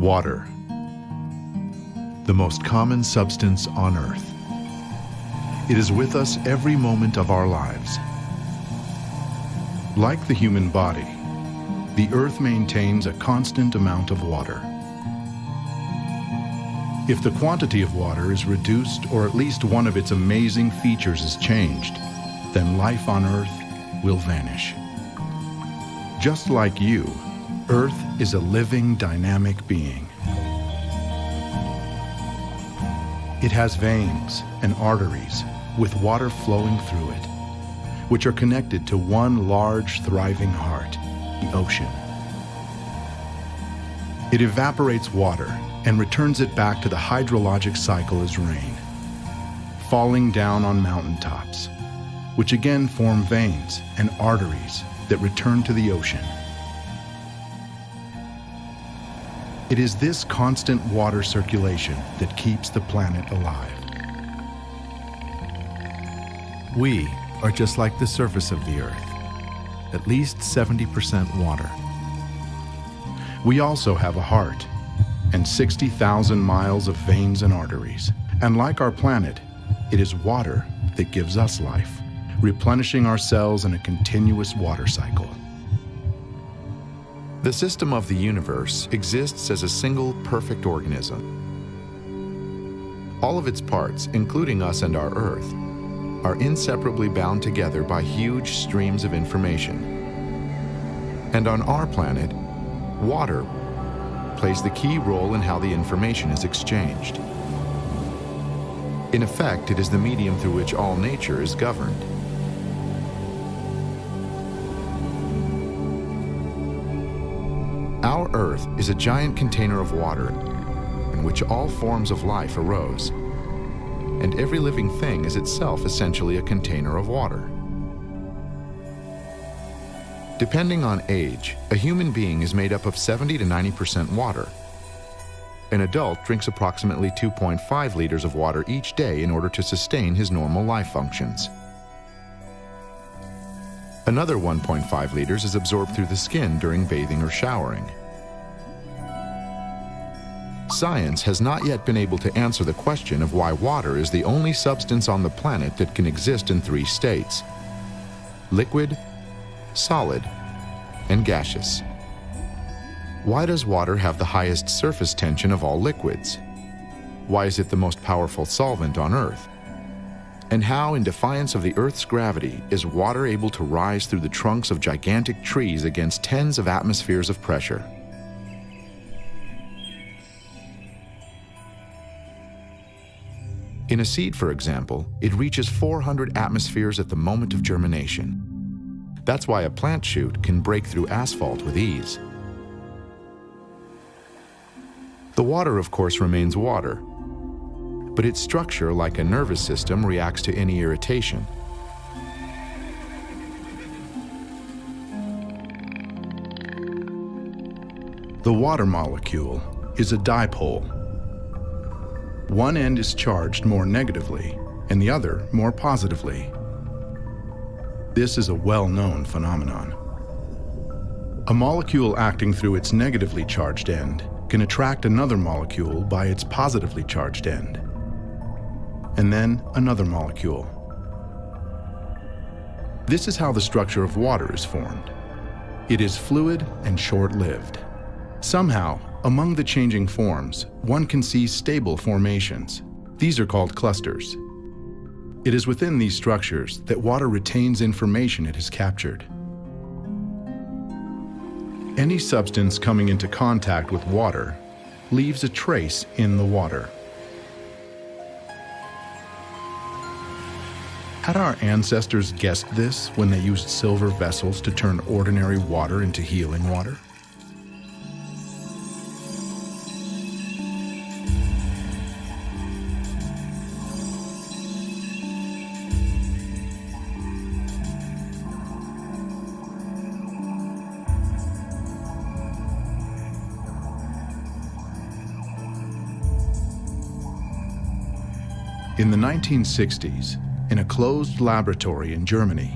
Water, the most common substance on Earth. It is with us every moment of our lives. Like the human body, the Earth maintains a constant amount of water. If the quantity of water is reduced, or at least one of its amazing features is changed, then life on Earth will vanish. Just like you, Earth is a living, dynamic being. It has veins and arteries with water flowing through it, which are connected to one large, thriving heart, the ocean. It evaporates water and returns it back to the hydrologic cycle as rain, falling down on mountaintops, which again form veins and arteries that return to the ocean. It is this constant water circulation that keeps the planet alive. We are just like the surface of the Earth, at least 70% water. We also have a heart and 60,000 miles of veins and arteries. And like our planet, it is water that gives us life, replenishing our cells in a continuous water cycle. The system of the universe exists as a single perfect organism. All of its parts, including us and our Earth, are inseparably bound together by huge streams of information. And on our planet, water plays the key role in how the information is exchanged. In effect, it is the medium through which all nature is governed. Our Earth is a giant container of water in which all forms of life arose, and every living thing is itself essentially a container of water. Depending on age, a human being is made up of 70 to 90% water. An adult drinks approximately 2.5 liters of water each day in order to sustain his normal life functions. Another 1.5 liters is absorbed through the skin during bathing or showering. Science has not yet been able to answer the question of why water is the only substance on the planet that can exist in 3 states: liquid, solid, and gaseous. Why does water have the highest surface tension of all liquids? Why is it the most powerful solvent on Earth? And how, in defiance of the Earth's gravity, is water able to rise through the trunks of gigantic trees against tens of atmospheres of pressure? In a seed, for example, it reaches 400 atmospheres at the moment of germination. That's why a plant shoot can break through asphalt with ease. The water, of course, remains water, but its structure, like a nervous system, reacts to any irritation. The water molecule is a dipole. One end is charged more negatively and the other more positively. This is a well-known phenomenon. A molecule acting through its negatively charged end can attract another molecule by its positively charged end, and then another molecule. This is how the structure of water is formed. It is fluid and short-lived. Somehow, among the changing forms, one can see stable formations. These are called clusters. It is within these structures that water retains information it has captured. Any substance coming into contact with water leaves a trace in the water. Had our ancestors guessed this when they used silver vessels to turn ordinary water into healing water? In the 1960s, in a closed laboratory in Germany,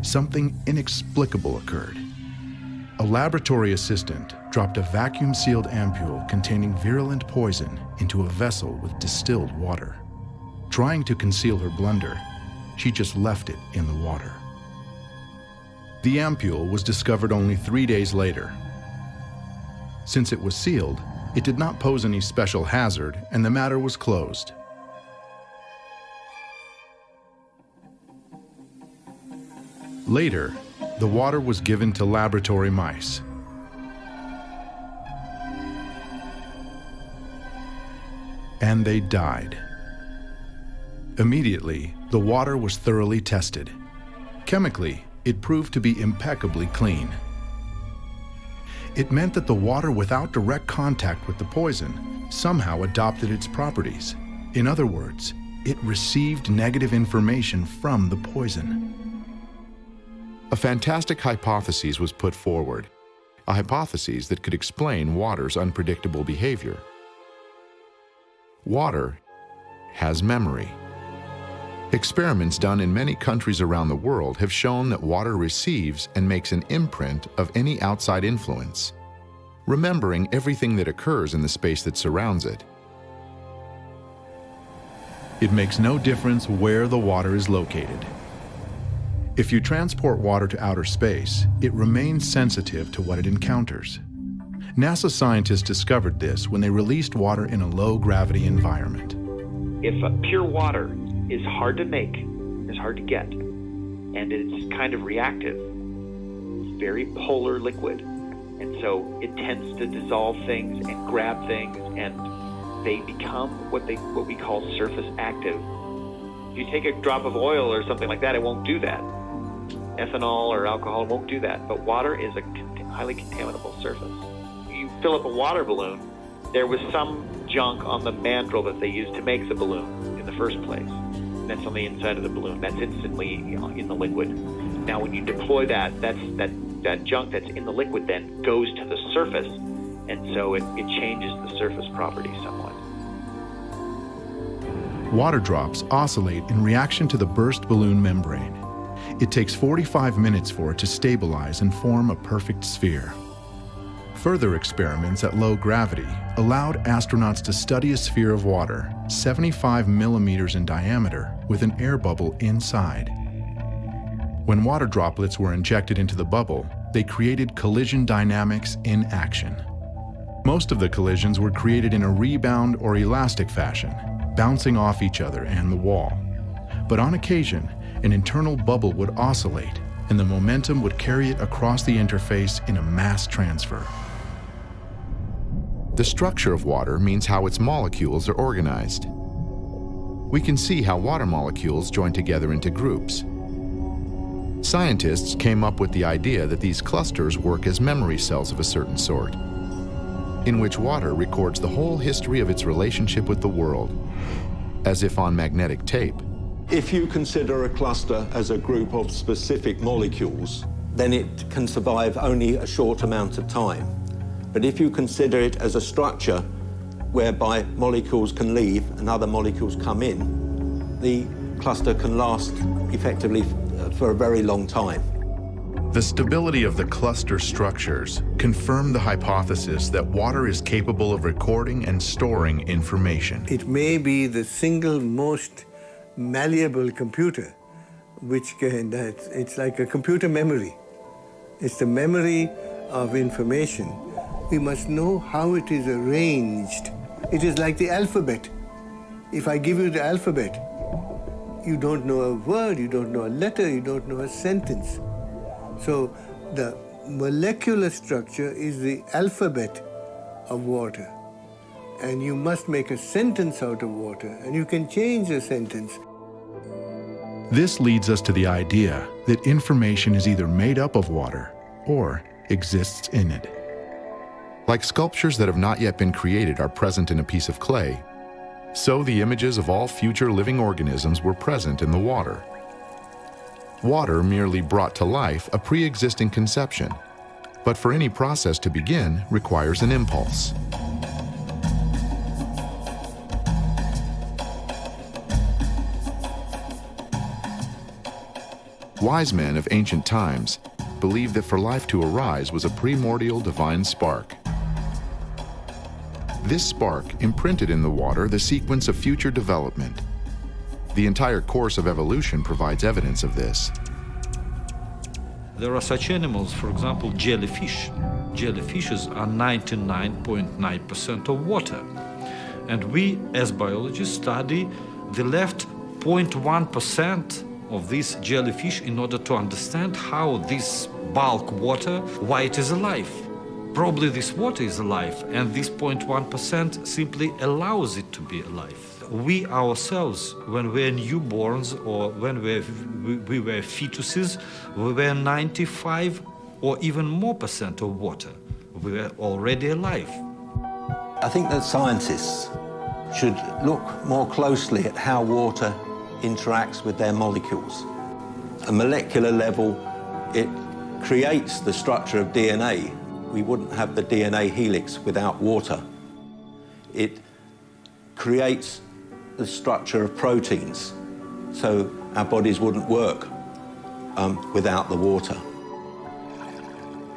something inexplicable occurred. A laboratory assistant dropped a vacuum-sealed ampule containing virulent poison into a vessel with distilled water. Trying to conceal her blunder, she just left it in the water. The ampule was discovered only 3 days later. Since it was sealed, it did not pose any special hazard, and the matter was closed. Later, the water was given to laboratory mice. And they died. Immediately, the water was thoroughly tested. Chemically, it proved to be impeccably clean. It meant that the water without direct contact with the poison somehow adopted its properties. In other words, it received negative information from the poison. A fantastic hypothesis was put forward, a hypothesis that could explain water's unpredictable behavior. Water has memory. Experiments done in many countries around the world have shown that water receives and makes an imprint of any outside influence, remembering everything that occurs in the space that surrounds it. It makes no difference where the water is located. If you transport water to outer space, it remains sensitive to what it encounters. NASA scientists discovered this when they released water in a low-gravity environment. If pure water is hard to make, is hard to get, and it's kind of reactive, it's very polar liquid, and so it tends to dissolve things and grab things, and they become what we call surface active. If you take a drop of oil or something like that, it won't do that. Ethanol or alcohol won't do that, but water is a highly contaminable surface. You fill up a water balloon, there was some junk on the mandrel that they used to make the balloon in the first place. That's on the inside of the balloon. That's instantly in the liquid. Now when you deploy that junk that's in the liquid then goes to the surface, and so it changes the surface properties somewhat. Water drops oscillate in reaction to the burst balloon membrane. It takes 45 minutes for it to stabilize and form a perfect sphere. Further experiments at low gravity allowed astronauts to study a sphere of water 75 millimeters in diameter with an air bubble inside. When water droplets were injected into the bubble, they created collision dynamics in action. Most of the collisions were created in a rebound or elastic fashion, bouncing off each other and the wall. But on occasion, an internal bubble would oscillate, and the momentum would carry it across the interface in a mass transfer. The structure of water means how its molecules are organized. We can see how water molecules join together into groups. Scientists came up with the idea that these clusters work as memory cells of a certain sort, in which water records the whole history of its relationship with the world, as if on magnetic tape. If you consider a cluster as a group of specific molecules, then it can survive only a short amount of time. But if you consider it as a structure whereby molecules can leave and other molecules come in, the cluster can last effectively for a very long time. The stability of the cluster structures confirm the hypothesis that water is capable of recording and storing information. It may be the single most malleable computer, it's like a computer memory. It's the memory of information. We must know how it is arranged. It is like the alphabet. If I give you the alphabet, you don't know a word, you don't know a letter, you don't know a sentence. So the molecular structure is the alphabet of water. And you must make a sentence out of water, and you can change a sentence. This leads us to the idea that information is either made up of water or exists in it. Like sculptures that have not yet been created are present in a piece of clay, so the images of all future living organisms were present in the water. Water merely brought to life a pre-existing conception, but for any process to begin requires an impulse. Wise men of ancient times believed that for life to arise was a primordial divine spark. This spark imprinted in the water the sequence of future development. The entire course of evolution provides evidence of this. There are such animals, for example, jellyfish. Jellyfishes are 99.9% of water. And we, as biologists, study the left 0.1% of this jellyfish in order to understand how this bulk water, why it is alive. Probably this water is alive, and this 0.1% simply allows it to be alive. We ourselves, when we were newborns or when we were fetuses, we were 95 or even more % of water. We were already alive. I think that scientists should look more closely at how water interacts with their molecules. At a molecular level, it creates the structure of DNA. We wouldn't have the DNA helix without water. It creates the structure of proteins, so our bodies wouldn't work without the water.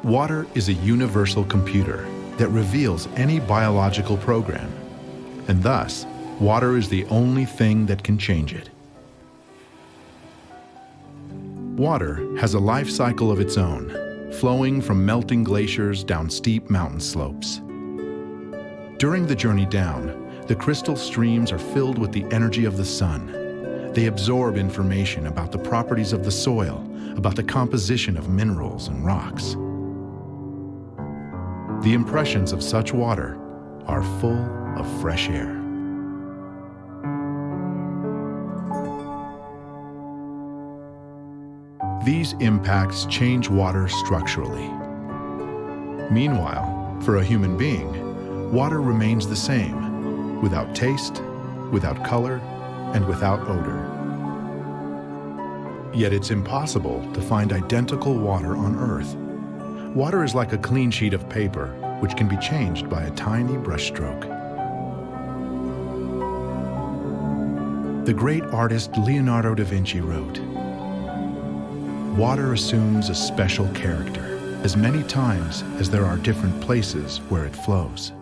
Water is a universal computer that reveals any biological program, and thus, water is the only thing that can change it. Water has a life cycle of its own, flowing from melting glaciers down steep mountain slopes. During the journey down, the crystal streams are filled with the energy of the sun. They absorb information about the properties of the soil, about the composition of minerals and rocks. The impressions of such water are full of fresh air. These impacts change water structurally. Meanwhile, for a human being, water remains the same, without taste, without color, and without odor. Yet it's impossible to find identical water on Earth. Water is like a clean sheet of paper, which can be changed by a tiny brushstroke. The great artist Leonardo da Vinci wrote, "Water assumes a special character, as many times as there are different places where it flows."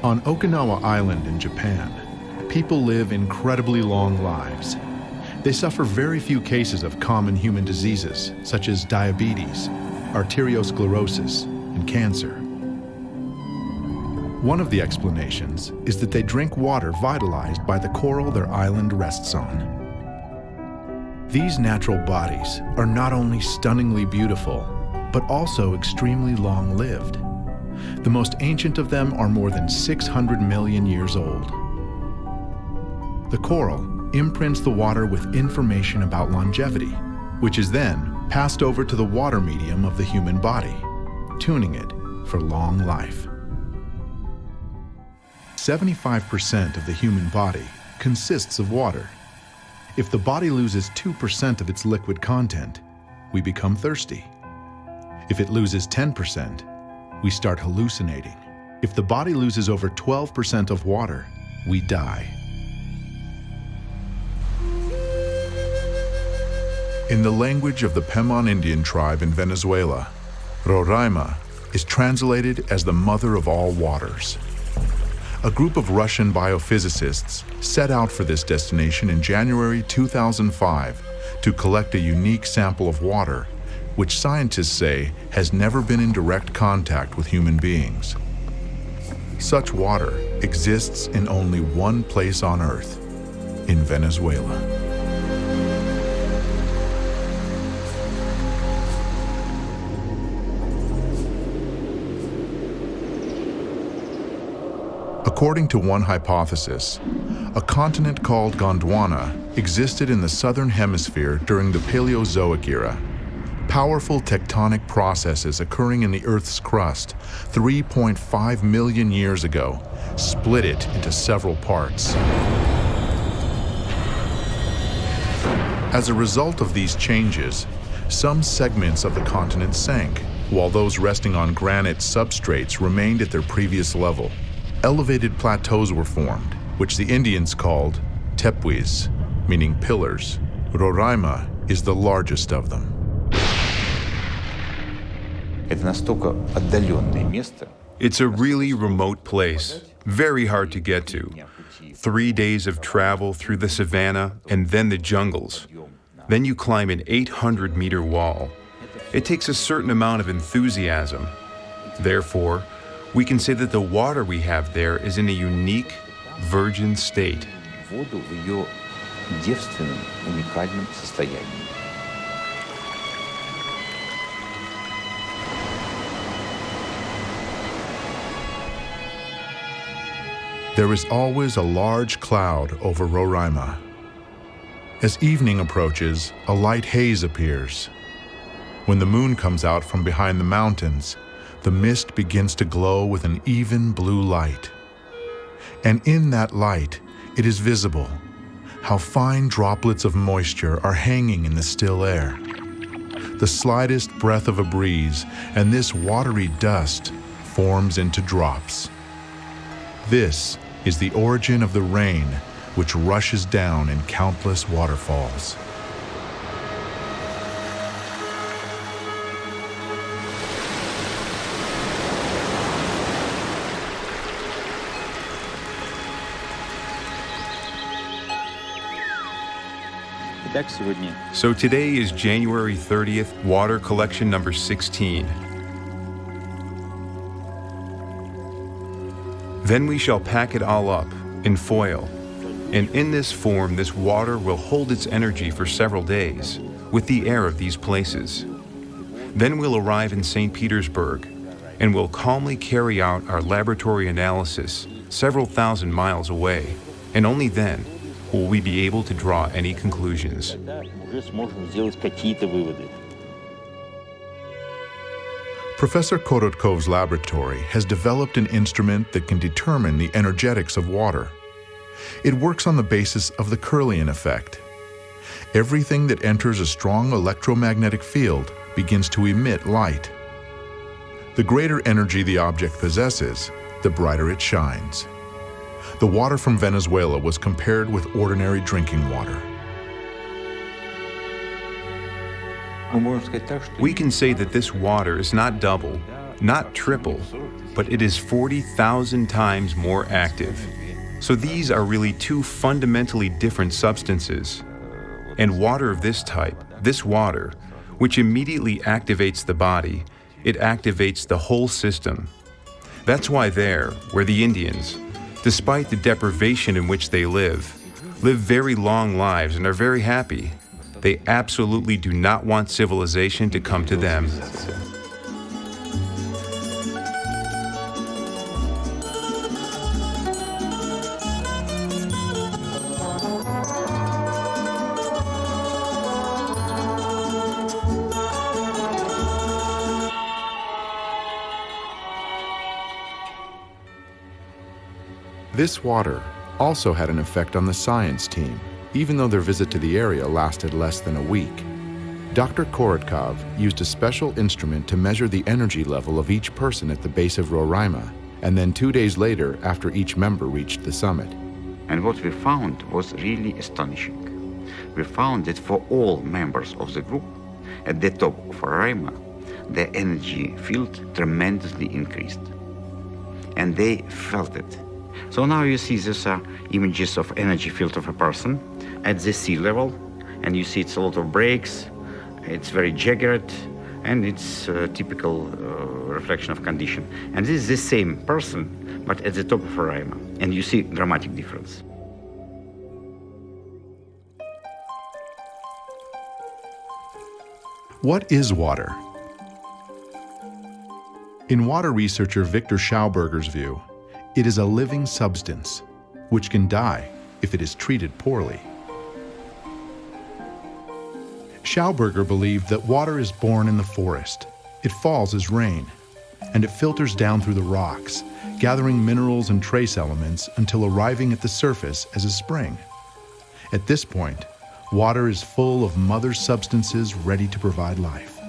On Okinawa Island in Japan, people live incredibly long lives. They suffer very few cases of common human diseases, such as diabetes, arteriosclerosis, and cancer. One of the explanations is that they drink water vitalized by the coral their island rests on. These natural bodies are not only stunningly beautiful, but also extremely long-lived. The most ancient of them are more than 600 million years old. The coral imprints the water with information about longevity, which is then passed over to the water medium of the human body, tuning it for long life. 75% of the human body consists of water. If the body loses 2% of its liquid content, we become thirsty. If it loses 10%, we start hallucinating. If the body loses over 12% of water, we die. In the language of the Pemon Indian tribe in Venezuela, Roraima is translated as the mother of all waters. A group of Russian biophysicists set out for this destination in January 2005 to collect a unique sample of water, which scientists say has never been in direct contact with human beings. Such water exists in only one place on Earth, in Venezuela. According to one hypothesis, a continent called Gondwana existed in the southern hemisphere during the Paleozoic era. Powerful tectonic processes occurring in the Earth's crust 3.5 million years ago split it into several parts. As a result of these changes, some segments of the continent sank, while those resting on granite substrates remained at their previous level. Elevated plateaus were formed, which the Indians called tepuis, meaning pillars. Roraima is the largest of them. Это настолько отдаленное место. It's a really remote place, very hard to get to. 3 days of travel through the savannah and then the jungles. Then you climb an 800-meter wall. It takes a certain amount of enthusiasm. Therefore, we can say that the water we have there is in a unique, virgin state. Воду в ее девственном, уникальном состоянии. There is always a large cloud over Roraima. As evening approaches, a light haze appears. When the moon comes out from behind the mountains, the mist begins to glow with an even blue light. And in that light, it is visible how fine droplets of moisture are hanging in the still air. The slightest breath of a breeze, and this watery dust forms into drops. This is the origin of the rain, which rushes down in countless waterfalls. So today is January 30th, water collection number 16. Then we shall pack it all up in foil, and in this form this water will hold its energy for several days with the air of these places. Then we'll arrive in St. Petersburg, and we'll calmly carry out our laboratory analysis several thousand miles away, and only then will we be able to draw any conclusions. Professor Korotkov's laboratory has developed an instrument that can determine the energetics of water. It works on the basis of the Kirlian effect. Everything that enters a strong electromagnetic field begins to emit light. The greater energy the object possesses, the brighter it shines. The water from Venezuela was compared with ordinary drinking water. We can say that this water is not double, not triple, but it is 40,000 times more active. So these are really two fundamentally different substances. And water of this type, this water, which immediately activates the body, it activates the whole system. That's why there, where the Indians, despite the deprivation in which they live very long lives and are very happy. They absolutely do not want civilization to come to them. This water also had an effect on the science team, even though their visit to the area lasted less than a week. Dr. Korotkov used a special instrument to measure the energy level of each person at the base of Roraima, and then 2 days later after each member reached the summit. And what we found was really astonishing. We found that for all members of the group, at the top of Roraima, their energy field tremendously increased. And they felt it. So now you see these are images of energy field of a person at the sea level, and you see it's a lot of breaks, it's very jagged, and it's a typical reflection of condition. And this is the same person, but at the top of Roraima, and you see dramatic difference. What is water? In water researcher Victor Schauberger's view, it is a living substance, which can die if it is treated poorly. Schauberger believed that water is born in the forest. It falls as rain, and it filters down through the rocks, gathering minerals and trace elements until arriving at the surface as a spring. At this point, water is full of mother substances ready to provide life.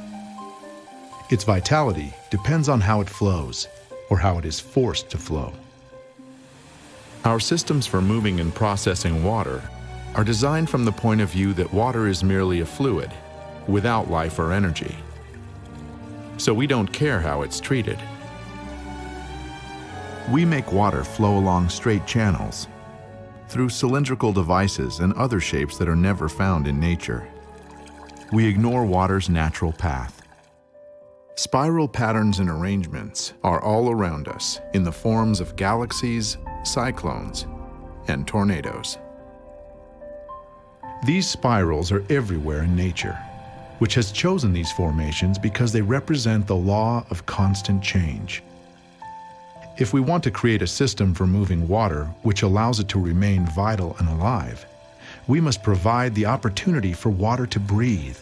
Its vitality depends on how it flows, or how it is forced to flow. Our systems for moving and processing water are designed from the point of view that water is merely a fluid, without life or energy. so we don't care how it's treated. We make water flow along straight channels, through cylindrical devices and other shapes that are never found in nature. We ignore water's natural path. Spiral patterns and arrangements are all around us in the forms of galaxies, cyclones, and tornadoes. These spirals are everywhere in nature, which has chosen these formations because they represent the law of constant change. If we want to create a system for moving water which allows it to remain vital and alive, we must provide the opportunity for water to breathe.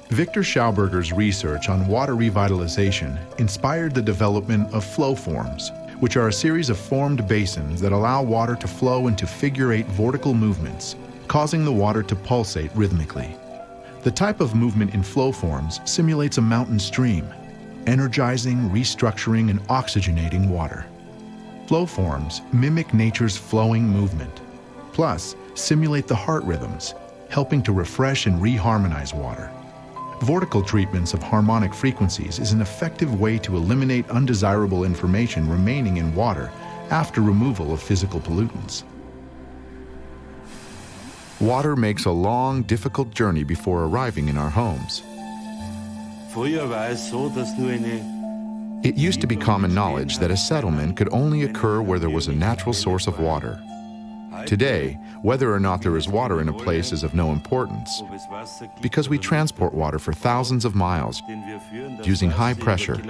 Victor Schauberger's research on water revitalization inspired the development of flow forms, which are a series of formed basins that allow water to flow into figure-8 vortical movements, causing the water to pulsate rhythmically. The type of movement in flow forms simulates a mountain stream, energizing, restructuring, and oxygenating water. Flow forms mimic nature's flowing movement, plus simulate the heart rhythms, helping to refresh and reharmonize water. Vortical treatments of harmonic frequencies is an effective way to eliminate undesirable information remaining in water after removal of physical pollutants. Water makes a long, difficult journey before arriving in our homes. It used to be common knowledge that a settlement could only occur where there was a natural source of water. Today, whether or not there is water in a place is of no importance, because we transport water for thousands of miles using high pressure.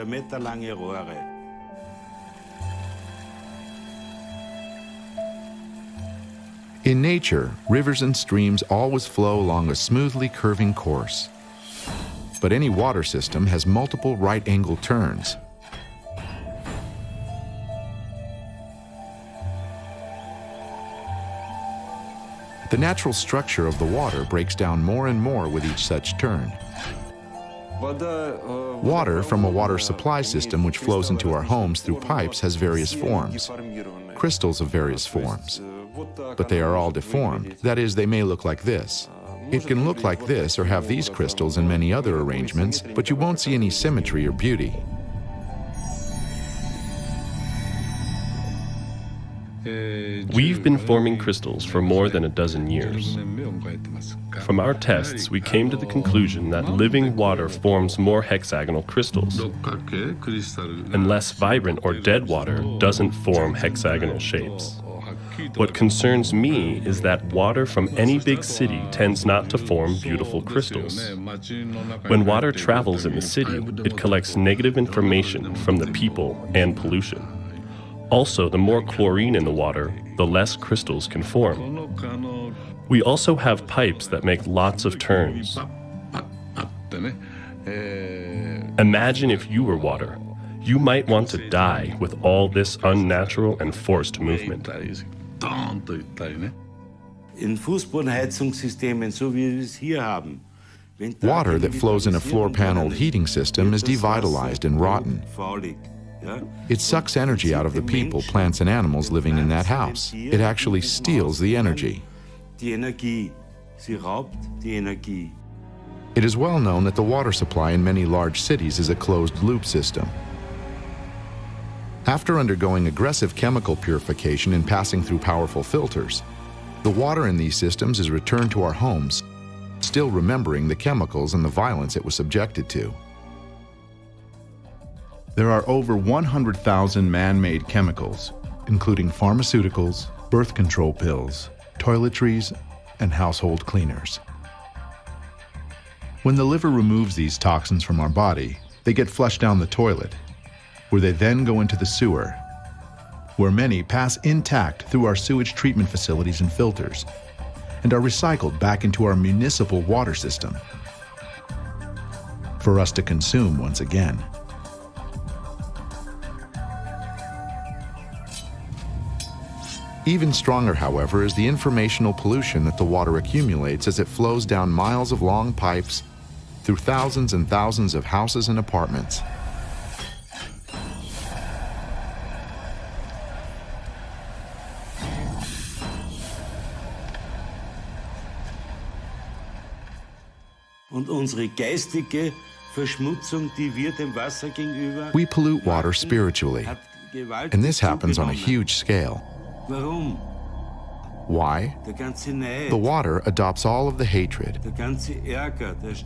In nature, rivers and streams always flow along a smoothly curving course. But any water system has multiple right-angle turns. The natural structure of the water breaks down more and more with each such turn. Water from a water supply system which flows into our homes through pipes has various forms, crystals of various forms. But they are all deformed. That is, they may look like this. It can look like this or have these crystals and many other arrangements, but you won't see any symmetry or beauty. We've been forming crystals for more than a dozen years. From our tests, we came to the conclusion that living water forms more hexagonal crystals, and less vibrant or dead water doesn't form hexagonal shapes. What concerns me is that water from any big city tends not to form beautiful crystals. When water travels in the city, it collects negative information from the people and pollution. Also, the more chlorine in the water, the less crystals can form. We also have pipes that make lots of turns. Imagine if you were water. You might want to die with all this unnatural and forced movement. Water that flows in a floor-paneled heating system is devitalized and rotten. It sucks energy out of the people, plants, and animals living in that house. It actually steals the energy. It is well known that the water supply in many large cities is a closed-loop system. After undergoing aggressive chemical purification and passing through powerful filters, the water in these systems is returned to our homes, still remembering the chemicals and the violence it was subjected to. There are over 100,000 man-made chemicals, including pharmaceuticals, birth control pills, toiletries, and household cleaners. When the liver removes these toxins from our body, they get flushed down the toilet, where they then go into the sewer, where many pass intact through our sewage treatment facilities and filters, and are recycled back into our municipal water system for us to consume once again. Even stronger, however, is the informational pollution that the water accumulates as it flows down miles of long pipes through thousands and thousands of houses and apartments. We pollute water spiritually, and this happens on a huge scale. Why? The water adopts all of the hatred,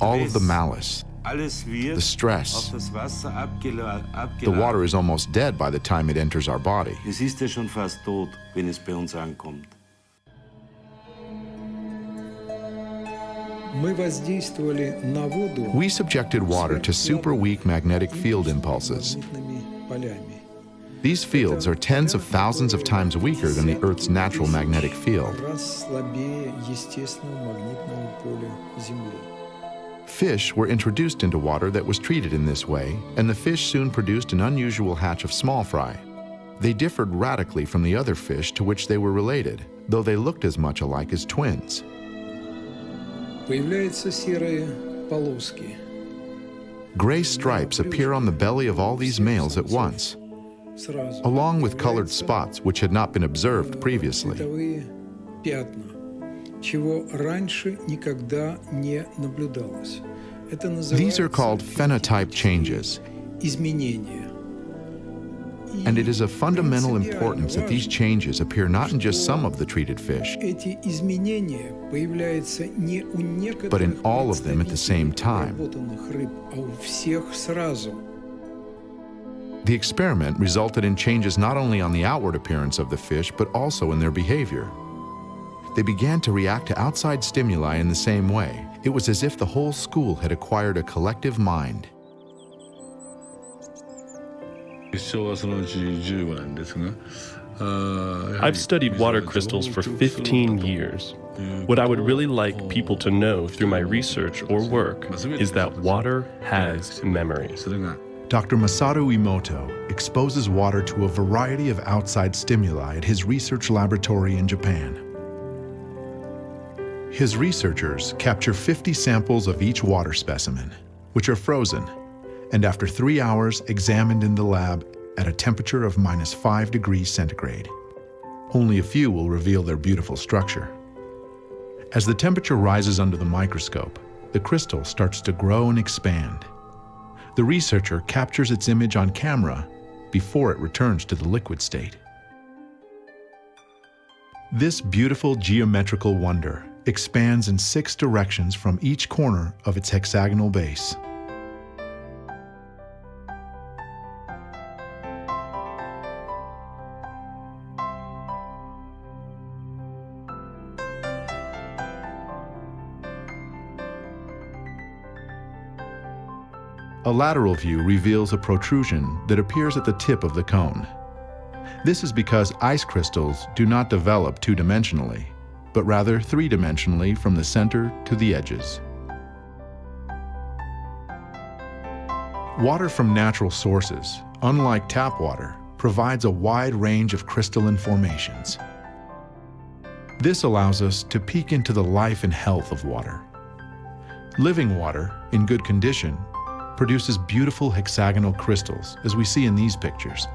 all of the malice, the stress. The water is almost dead by the time it enters our body. We subjected water to super weak magnetic field impulses. These fields are tens of thousands of times weaker than the Earth's natural magnetic field. Fish were introduced into water that was treated in this way, and the fish soon produced an unusual hatch of small fry. They differed radically from the other fish to which they were related, though they looked as much alike as twins. Gray stripes appear on the belly of all these males at once, along with colored spots which had not been observed previously. These are called phenotype changes. And it is of fundamental importance that these changes appear not in just some of the treated fish, but in all of them at the same time. The experiment resulted in changes not only on the outward appearance of the fish, but also in their behavior. They began to react to outside stimuli in the same way. It was as if the whole school had acquired a collective mind. I've studied water crystals for 15 years. What I would really like people to know through my research or work is that water has memory. Dr. Masaru Emoto exposes water to a variety of outside stimuli at his research laboratory in Japan. His researchers capture 50 samples of each water specimen, which are frozen, and after 3 hours examined in the lab at a temperature of -5 degrees centigrade. Only a few will reveal their beautiful structure. As the temperature rises under the microscope, the crystal starts to grow and expand. The researcher captures its image on camera before it returns to the liquid state. This beautiful geometrical wonder expands in 6 directions from each corner of its hexagonal base. A lateral view reveals a protrusion that appears at the tip of the cone. This is because ice crystals do not develop two-dimensionally, but rather three-dimensionally from the center to the edges. Water from natural sources, unlike tap water, provides a wide range of crystalline formations. This allows us to peek into the life and health of water. Living water, in good condition, produces beautiful hexagonal crystals, as we see in these pictures.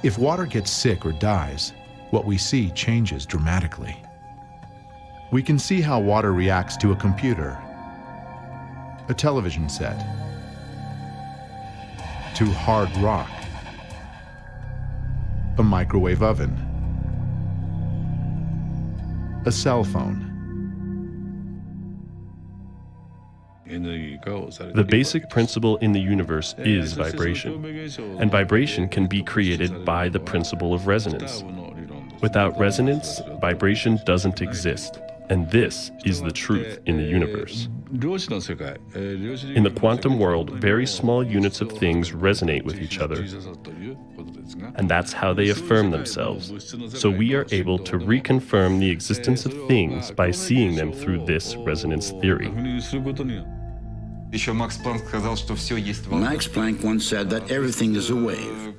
If water gets sick or dies, what we see changes dramatically. We can see how water reacts to a computer, a television set, to hard rock, a microwave oven, a cell phone. The basic principle in the universe is vibration, and vibration can be created by the principle of resonance. Without resonance, vibration doesn't exist, and this is the truth in the universe. In the quantum world, very small units of things resonate with each other, and that's how they affirm themselves. So we are able to reconfirm the existence of things by seeing them through this resonance theory. Max Planck once said that everything is a wave.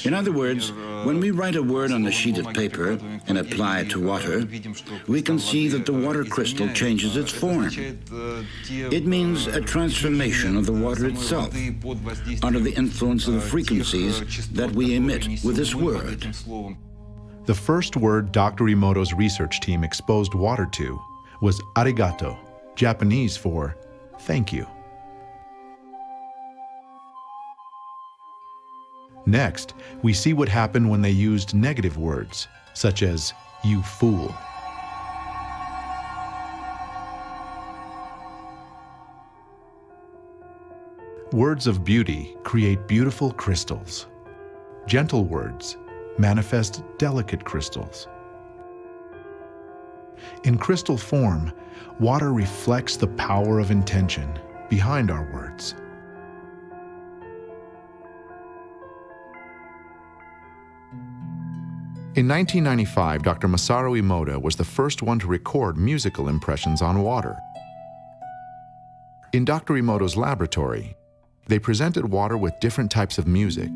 In other words, when we write a word on a sheet of paper and apply it to water, we can see that the water crystal changes its form. It means a transformation of the water itself under the influence of the frequencies that we emit with this word. The first word Dr. Emoto's research team exposed water to was arigato, Japanese for thank you. Next, we see what happened when they used negative words, such as you fool. Words of beauty create beautiful crystals. Gentle words manifest delicate crystals. In crystal form, water reflects the power of intention behind our words. In 1995, Dr. Masaru Emoto was the first one to record musical impressions on water. In Dr. Emoto's laboratory, they presented water with different types of music,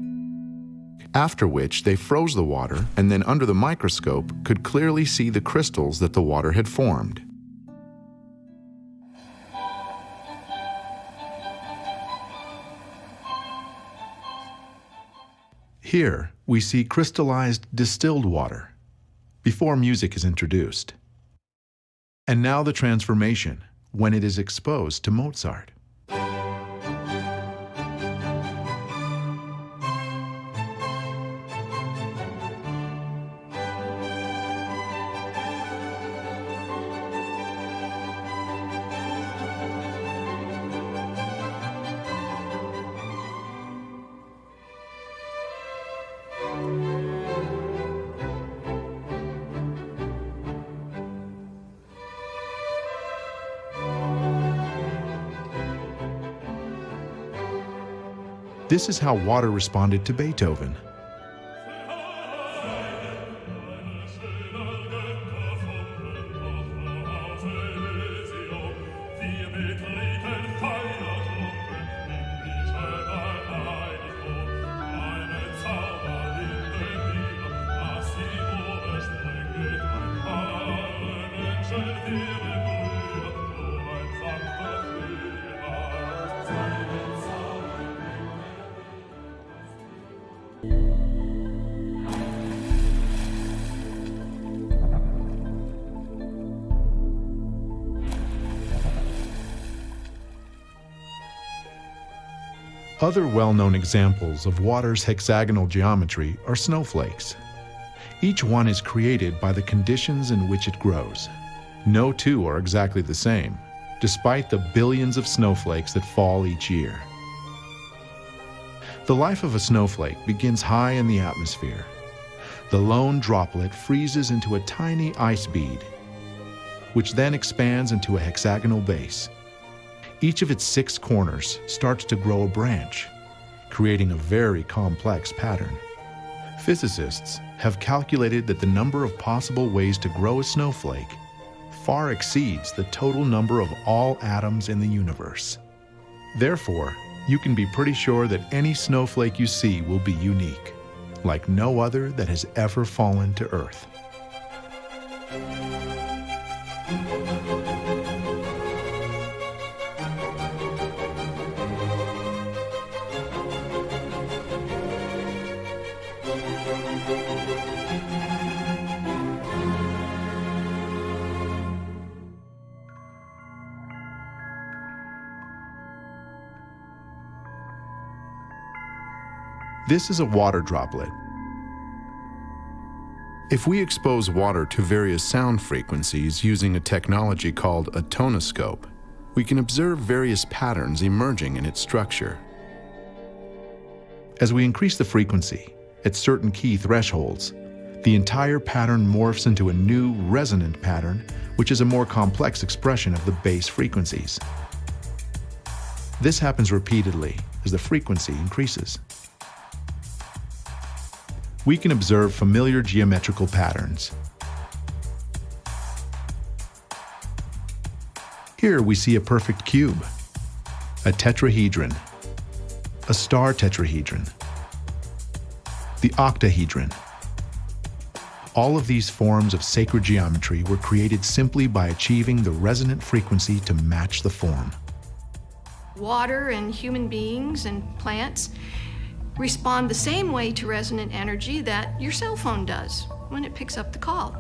after which they froze the water and then under the microscope could clearly see the crystals that the water had formed. Here, we see crystallized distilled water before music is introduced. And now the transformation when it is exposed to Mozart. This is how water responded to Beethoven. Other well-known examples of water's hexagonal geometry are snowflakes. Each one is created by the conditions in which it grows. No two are exactly the same, despite the billions of snowflakes that fall each year. The life of a snowflake begins high in the atmosphere. The lone droplet freezes into a tiny ice bead, which then expands into a hexagonal base. Each of its 6 corners starts to grow a branch, creating a very complex pattern. Physicists have calculated that the number of possible ways to grow a snowflake far exceeds the total number of all atoms in the universe. Therefore, you can be pretty sure that any snowflake you see will be unique, like no other that has ever fallen to Earth. This is a water droplet. If we expose water to various sound frequencies using a technology called a tonoscope, we can observe various patterns emerging in its structure. As we increase the frequency at certain key thresholds, the entire pattern morphs into a new resonant pattern, which is a more complex expression of the base frequencies. This happens repeatedly as the frequency increases. We can observe familiar geometrical patterns. Here we see a perfect cube. a tetrahedron, a star tetrahedron, the octahedron. All of these forms of sacred geometry were created simply by achieving the resonant frequency to match the form. Water and human beings and plants respond the same way to resonant energy that your cell phone does when it picks up the call.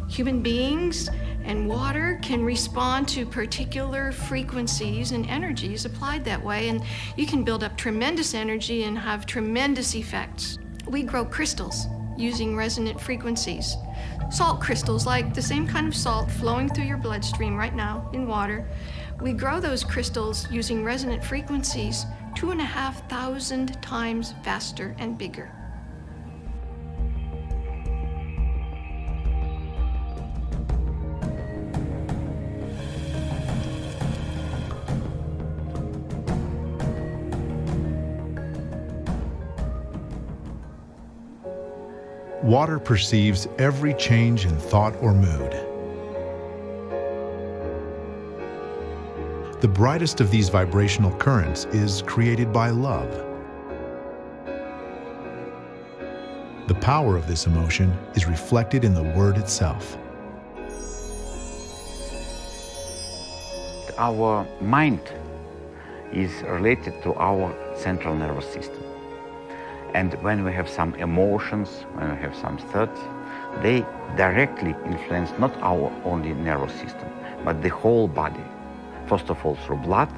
Human beings and water can respond to particular frequencies and energies applied that way, and you can build up tremendous energy and have tremendous effects. We grow crystals using resonant frequencies. Salt crystals, like the same kind of salt flowing through your bloodstream right now in water. We grow those crystals using resonant frequencies 2,500 times faster and bigger. Water perceives every change in thought or mood. The brightest of these vibrational currents is created by love. The power of this emotion is reflected in the word itself. Our mind is related to our central nervous system. And when we have some emotions, when we have some thoughts, they directly influence not our only nervous system, but the whole body. First of all through blood,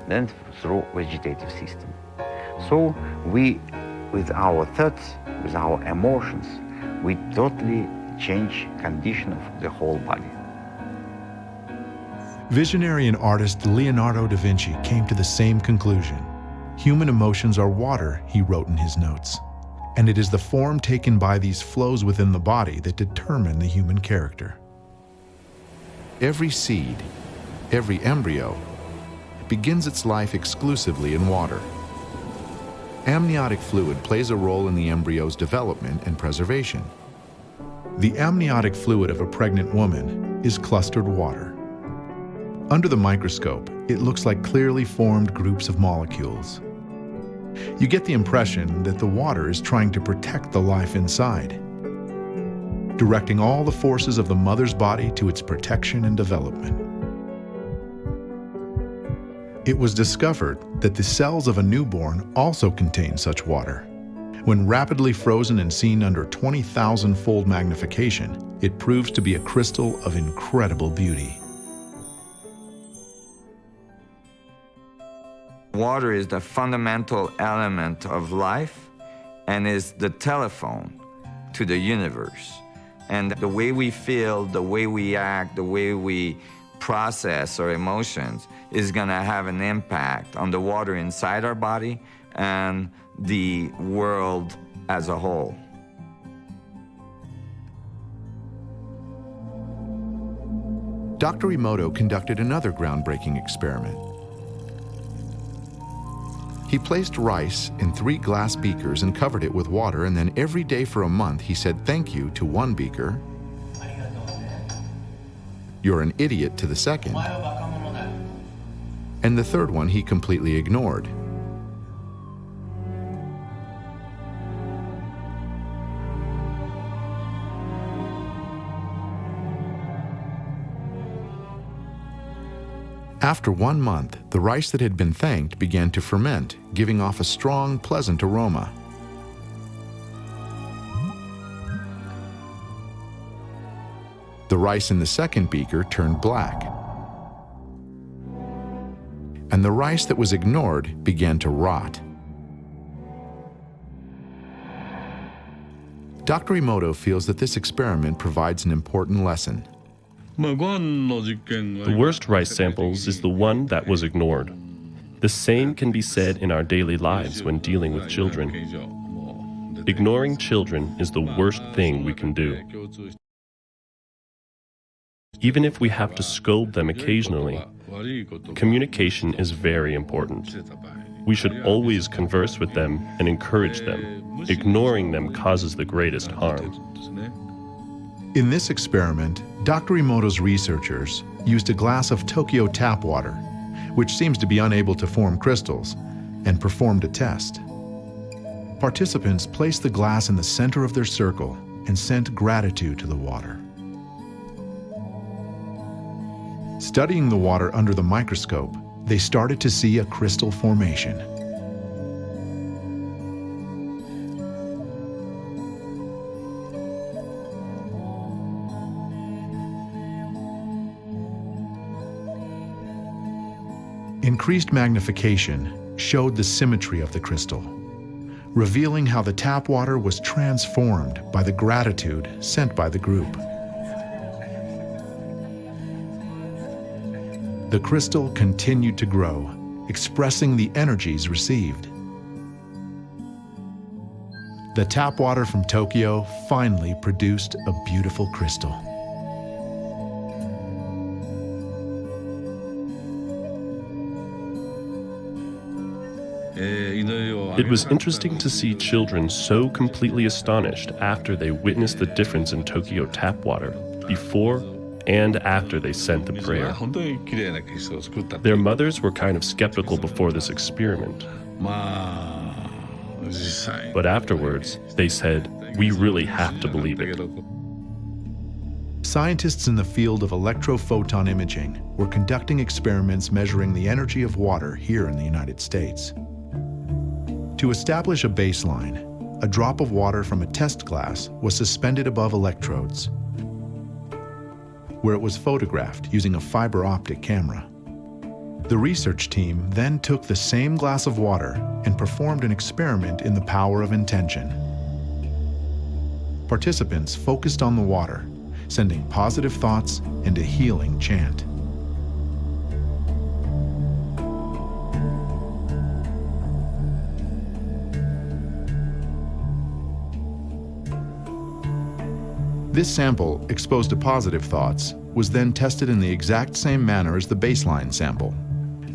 then through vegetative system. So we, with our thoughts, with our emotions, we totally change condition of the whole body. Visionary and artist Leonardo da Vinci came to the same conclusion. Human emotions are water, he wrote in his notes, and it is the form taken by these flows within the body that determine the human character. Every seed, every embryo, begins its life exclusively in water. Amniotic fluid plays a role in the embryo's development and preservation. The amniotic fluid of a pregnant woman is clustered water. Under the microscope, it looks like clearly formed groups of molecules. You get the impression that the water is trying to protect the life inside, directing all the forces of the mother's body to its protection and development. It was discovered that the cells of a newborn also contain such water. When rapidly frozen and seen under 20,000-fold magnification, it proves to be a crystal of incredible beauty. Water is the fundamental element of life and is the telephone to the universe. And the way we feel, the way we act, the way we process our emotions is going to have an impact on the water inside our body and the world as a whole. Dr. Emoto conducted another groundbreaking experiment. He placed rice in 3 glass beakers and covered it with water, and then every day for a month he said thank you to one beaker, "You're an idiot" to the second, and the third one he completely ignored. After 1 month, the rice that had been thanked began to ferment, giving off a strong, pleasant aroma. The rice in the second beaker turned black, and the rice that was ignored began to rot. Dr. Emoto feels that this experiment provides an important lesson. The worst rice samples is the one that was ignored. The same can be said in our daily lives when dealing with children. Ignoring children is the worst thing we can do. Even if we have to scold them occasionally, communication is very important. We should always converse with them and encourage them. Ignoring them causes the greatest harm. In this experiment, Dr. Emoto's researchers used a glass of Tokyo tap water, which seems to be unable to form crystals, and performed a test. Participants placed the glass in the center of their circle and sent gratitude to the water. Studying the water under the microscope, they started to see a crystal formation. Increased magnification showed the symmetry of the crystal, revealing how the tap water was transformed by the gratitude sent by the group. The crystal continued to grow, expressing the energies received. The tap water from Tokyo finally produced a beautiful crystal. It was interesting to see children so completely astonished after they witnessed the difference in Tokyo tap water before and after they sent the prayer. Their mothers were kind of skeptical before this experiment. But afterwards, they said, "We really have to believe it." Scientists in the field of electrophoton imaging were conducting experiments measuring the energy of water here in the United States. To establish a baseline, a drop of water from a test glass was suspended above electrodes, where it was photographed using a fiber optic camera. The research team then took the same glass of water and performed an experiment in the power of intention. Participants focused on the water, sending positive thoughts and a healing chant. This sample, exposed to positive thoughts, was then tested in the exact same manner as the baseline sample.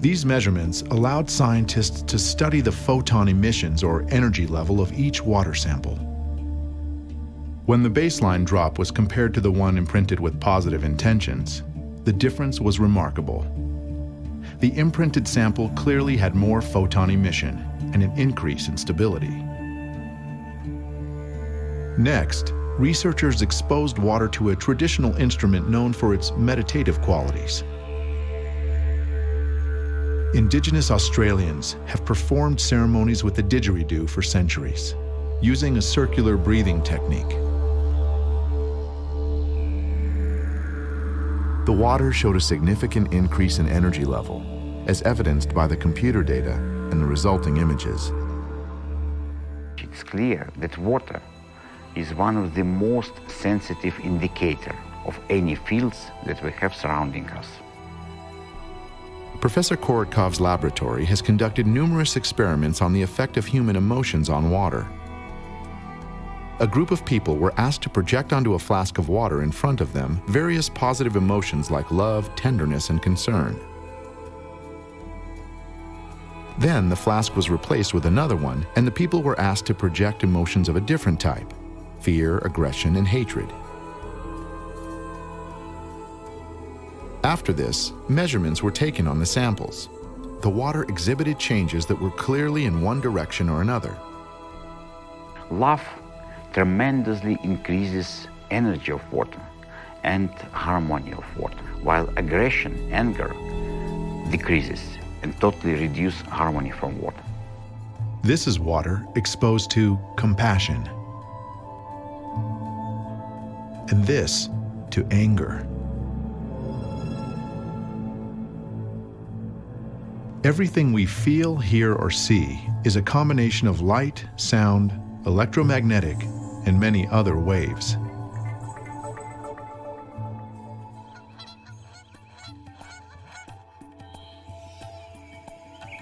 These measurements allowed scientists to study the photon emissions or energy level of each water sample. When the baseline drop was compared to the one imprinted with positive intentions, the difference was remarkable. The imprinted sample clearly had more photon emission and an increase in stability. Next, researchers exposed water to a traditional instrument known for its meditative qualities. Indigenous Australians have performed ceremonies with the didgeridoo for centuries, using a circular breathing technique. The water showed a significant increase in energy level, as evidenced by the computer data and the resulting images. It's clear that water is one of the most sensitive indicators of any fields that we have surrounding us. Professor Korotkov's laboratory has conducted numerous experiments on the effect of human emotions on water. A group of people were asked to project onto a flask of water in front of them various positive emotions like love, tenderness, and concern. Then the flask was replaced with another one, and the people were asked to project emotions of a different type: fear, aggression, and hatred. After this, measurements were taken on the samples. The water exhibited changes that were clearly in one direction or another. Love tremendously increases energy of water and harmony of water, while aggression, anger, decreases and totally reduce harmony from water. This is water exposed to compassion, and this to anger. Everything we feel, hear, or see is a combination of light, sound, electromagnetic, and many other waves.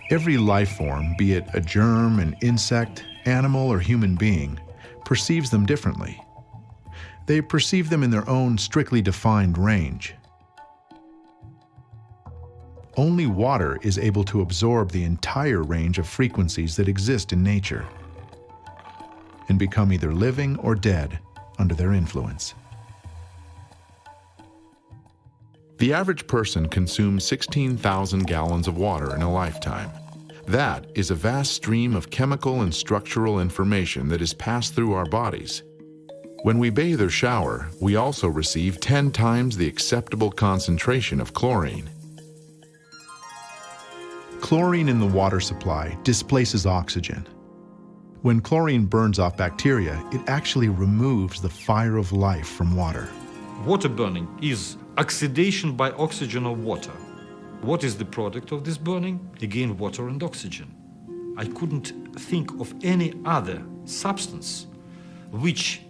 Every life form, be it a germ, an insect, animal, or human being, perceives them differently. They perceive them in their own strictly defined range. Only water is able to absorb the entire range of frequencies that exist in nature and become either living or dead under their influence. The average person consumes 16,000 gallons of water in a lifetime. That is a vast stream of chemical and structural information that is passed through our bodies. When we bathe or shower, we also receive 10 times the acceptable concentration of chlorine. Chlorine in the water supply displaces oxygen. When chlorine burns off bacteria, it actually removes the fire of life from water. Water burning is oxidation by oxygen of water. What is the product of this burning? Again, water and oxygen. I couldn't think of any other substance which,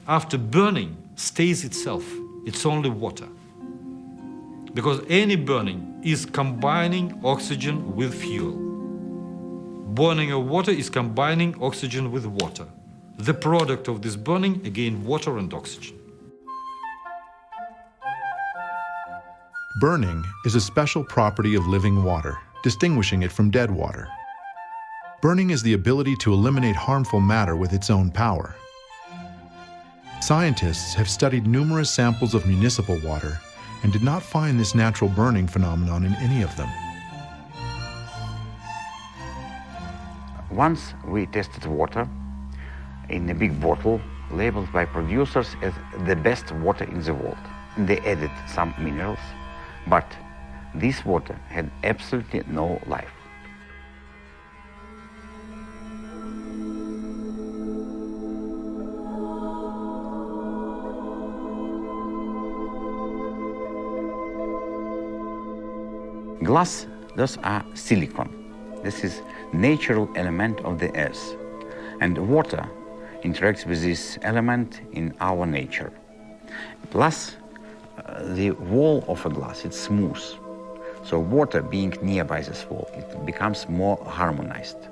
after burning, stays itself. It's only water. Because any burning is combining oxygen with fuel. Burning of water is combining oxygen with water. The product of this burning, again, water and oxygen. Burning is a special property of living water, distinguishing it from dead water. Burning is the ability to eliminate harmful matter with its own power. Scientists have studied numerous samples of municipal water and did not find this natural burning phenomenon in any of them. Once we tested water in a big bottle labeled by producers as the best water in the world. They added some minerals, but this water had absolutely no life. Glass, those are silicon. This is natural element of the earth. And water interacts with this element in our nature. Plus, the wall of a glass, it's smooth. So water being nearby this wall, it becomes more harmonized.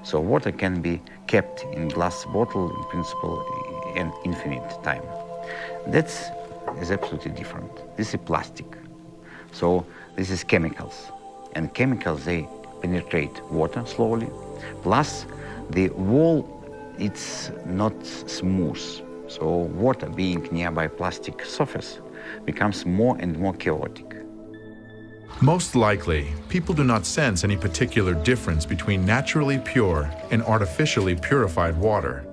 So water can be kept in glass bottle, in principle, an infinite time. That is absolutely different. This is plastic. So this is chemicals. And chemicals, they penetrate water slowly. Plus, the wall, it's not smooth. So water being nearby plastic surface becomes more and more chaotic. Most likely, people do not sense any particular difference between naturally pure and artificially purified water.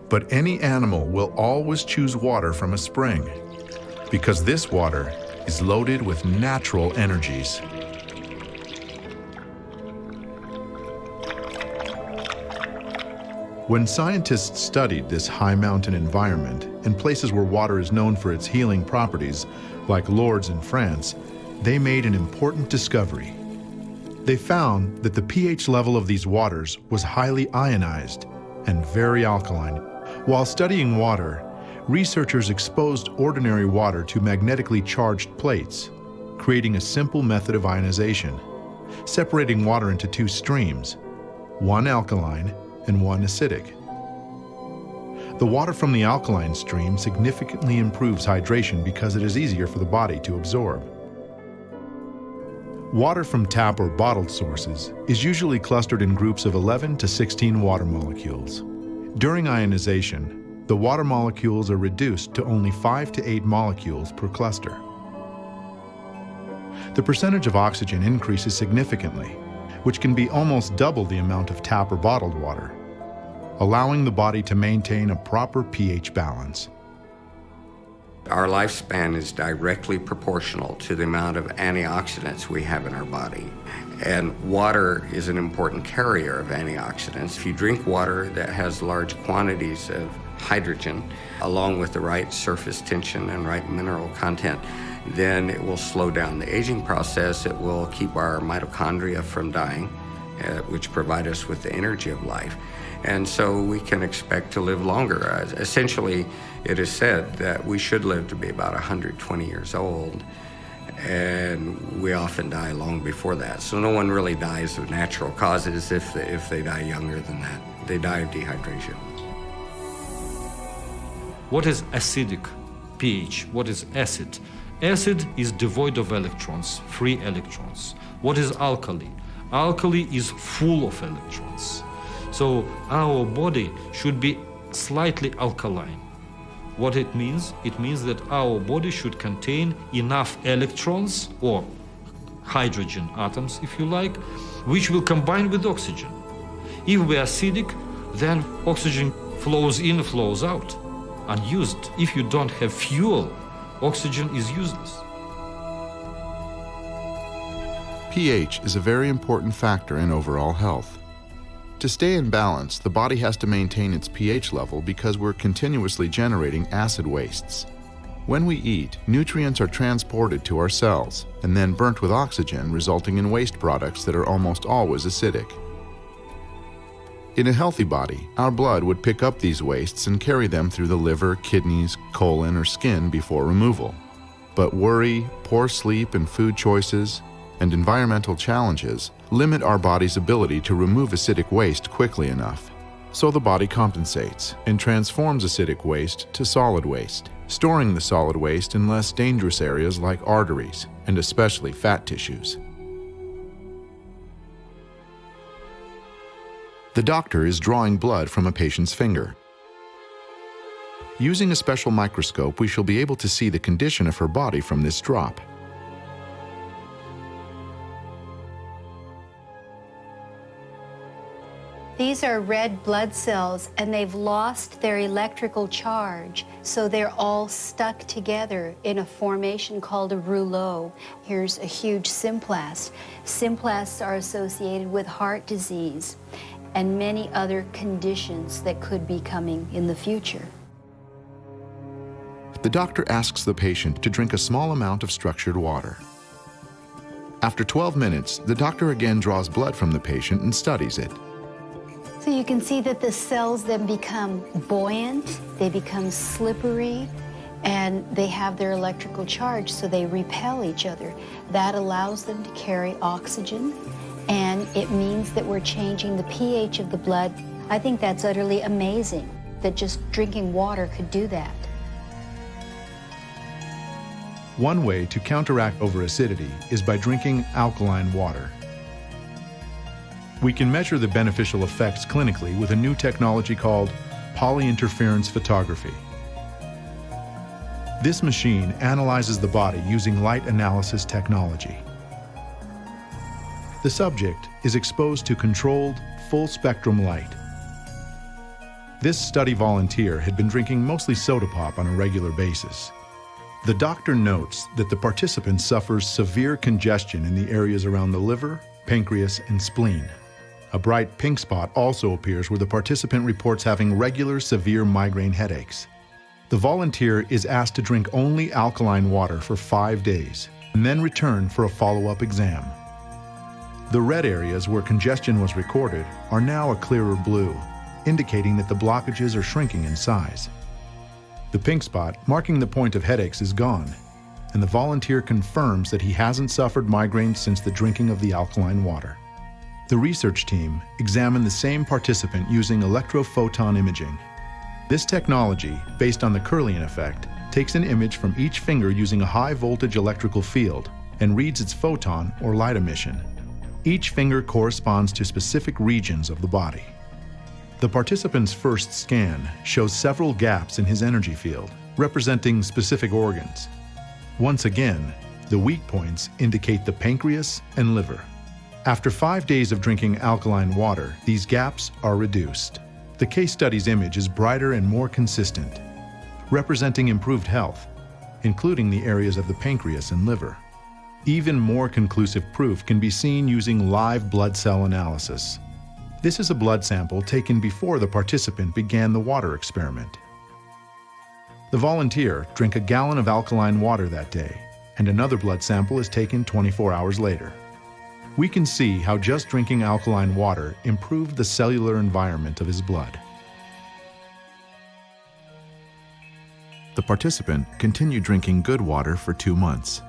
But any animal will always choose water from a spring, because this water is loaded with natural energies. When scientists studied this high mountain environment and places where water is known for its healing properties, like Lourdes in France, they made an important discovery. They found that the pH level of these waters was highly ionized and very alkaline. While studying water, researchers exposed ordinary water to magnetically charged plates, creating a simple method of ionization, separating water into two streams, one alkaline and one acidic. The water from the alkaline stream significantly improves hydration because it is easier for the body to absorb. Water from tap or bottled sources is usually clustered in groups of 11 to 16 water molecules. During ionization, the water molecules are reduced to only 5 to 8 molecules per cluster. The percentage of oxygen increases significantly, which can be almost double the amount of tap or bottled water, allowing the body to maintain a proper pH balance. Our lifespan is directly proportional to the amount of antioxidants we have in our body. And water is an important carrier of antioxidants. If you drink water that has large quantities of hydrogen, along with the right surface tension and right mineral content, then it will slow down the aging process. It will keep our mitochondria from dying, which provide us with the energy of life. And so we can expect to live longer. Essentially, it is said that we should live to be about 120 years old, and we often die long before that. So no one really dies of natural causes if they die younger than that. They die of dehydration. What is acidic pH? What is acid? Acid is devoid of electrons, free electrons. What is alkali? Alkali is full of electrons. So our body should be slightly alkaline. What it means? It means that our body should contain enough electrons, or hydrogen atoms, if you like, which will combine with oxygen. If we are acidic, then oxygen flows in, flows out, unused. If you don't have fuel, oxygen is useless. pH is a very important factor in overall health. To stay in balance, the body has to maintain its pH level because we're continuously generating acid wastes. When we eat, nutrients are transported to our cells and then burnt with oxygen, resulting in waste products that are almost always acidic. In a healthy body, our blood would pick up these wastes and carry them through the liver, kidneys, colon, or skin before removal. But worry, poor sleep and food choices, and environmental challenges limit our body's ability to remove acidic waste quickly enough. So the body compensates and transforms acidic waste to solid waste, storing the solid waste in less dangerous areas like arteries and especially fat tissues. The doctor is drawing blood from a patient's finger. Using a special microscope, we shall be able to see the condition of her body from this drop. These are red blood cells, and they've lost their electrical charge, so they're all stuck together in a formation called a rouleau. Here's a huge symplast. Symplasts are associated with heart disease and many other conditions that could be coming in the future. The doctor asks the patient to drink a small amount of structured water. After 12 minutes, the doctor again draws blood from the patient and studies it. So you can see that the cells then become buoyant, they become slippery, and they have their electrical charge, so they repel each other. That allows them to carry oxygen, and it means that we're changing the pH of the blood. I think that's utterly amazing, that just drinking water could do that. One way to counteract overacidity is by drinking alkaline water. We can measure the beneficial effects clinically with a new technology called polyinterference photography. This machine analyzes the body using light analysis technology. The subject is exposed to controlled, full-spectrum light. This study volunteer had been drinking mostly soda pop on a regular basis. The doctor notes that the participant suffers severe congestion in the areas around the liver, pancreas, and spleen. A bright pink spot also appears where the participant reports having regular severe migraine headaches. The volunteer is asked to drink only alkaline water for 5 days and then return for a follow-up exam. The red areas where congestion was recorded are now a clearer blue, indicating that the blockages are shrinking in size. The pink spot, marking the point of headaches, is gone, and the volunteer confirms that he hasn't suffered migraines since the drinking of the alkaline water. The research team examined the same participant using electrophoton imaging. This technology, based on the Kirlian effect, takes an image from each finger using a high-voltage electrical field and reads its photon or light emission. Each finger corresponds to specific regions of the body. The participant's first scan shows several gaps in his energy field, representing specific organs. Once again, the weak points indicate the pancreas and liver. After 5 days of drinking alkaline water, these gaps are reduced. The case study's image is brighter and more consistent, representing improved health, including the areas of the pancreas and liver. Even more conclusive proof can be seen using live blood cell analysis. This is a blood sample taken before the participant began the water experiment. The volunteer drank a gallon of alkaline water that day, and another blood sample is taken 24 hours later. We can see how just drinking alkaline water improved the cellular environment of his blood. The participant continued drinking good water for 2 months.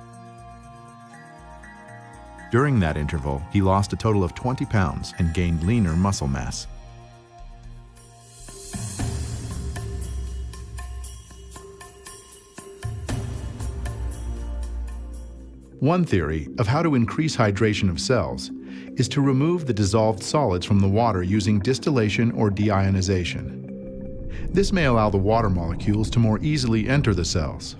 During that interval, he lost a total of 20 pounds and gained leaner muscle mass. One theory of how to increase hydration of cells is to remove the dissolved solids from the water using distillation or deionization. This may allow the water molecules to more easily enter the cells.